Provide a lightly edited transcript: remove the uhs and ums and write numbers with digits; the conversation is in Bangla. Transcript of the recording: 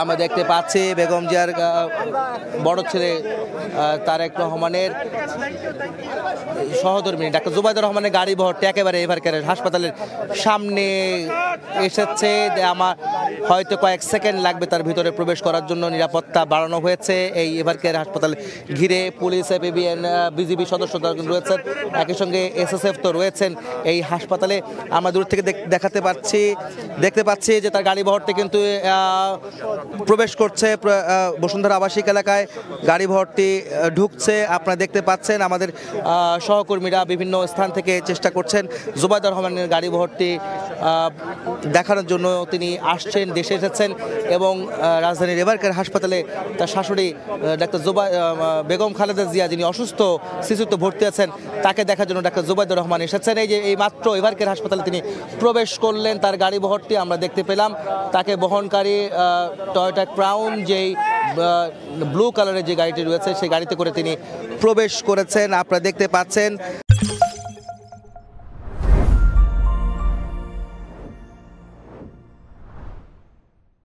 আমরা দেখতে পাচ্ছি বেগম জিয়ার বড় ছেলে তারেক রহমানের সহধর্মী ডাক্তার জুবাইদুর রহমানের গাড়ি বহরটি একেবারে এভারকেয়ার হাসপাতালের সামনে এসেছে। আমার হয়তো কয়েক সেকেন্ড লাগবে তার ভিতরে প্রবেশ করার জন্য। নিরাপত্তা বাড়ানো হয়েছে এই এভারকেয়ার হাসপাতাল ঘিরে। পুলিশ, এপিবিএন, বিজিবি সদস্য রয়েছেন, একই সঙ্গে এসএসএফ তো রয়েছেন এই হাসপাতালে। আমরা দূর থেকে দেখতে পাচ্ছি যে তার গাড়ি বহরটি কিন্তু প্রবেশ করছে বসুন্ধরা আবাসিক এলাকায়। গাড়ি বহরটি ঢুকছে, আপনারা দেখতে পাচ্ছেন। আমাদের সহকর্মীরা বিভিন্ন স্থান থেকে চেষ্টা করছেন জুবাইদুর রহমানের গাড়ি বহরটি দেখানোর জন্য। তিনি আসছেন, দেশে এসেছেন এবং রাজধানীর এভারকেয়ার হাসপাতালে তার শাশুড়ি ডাক্তার বেগম খালেদা জিয়া, যিনি অসুস্থ শিশুতে ভর্তি আছেন, তাকে দেখার জন্য ডাক্তার জুবাইদুর রহমান এসেছেন। এই মাত্র এভারকেয়ার হাসপাতালে তিনি প্রবেশ করলেন। তার গাড়ি বহরটি আমরা দেখতে পেলাম, তাকে বহনকারী টয়োটা ক্রাউন, যেই ব্লু কালারের যে গাড়িটি রয়েছে সেই গাড়িতে করে তিনি প্রবেশ করেছেন, আপনারা দেখতে পাচ্ছেন।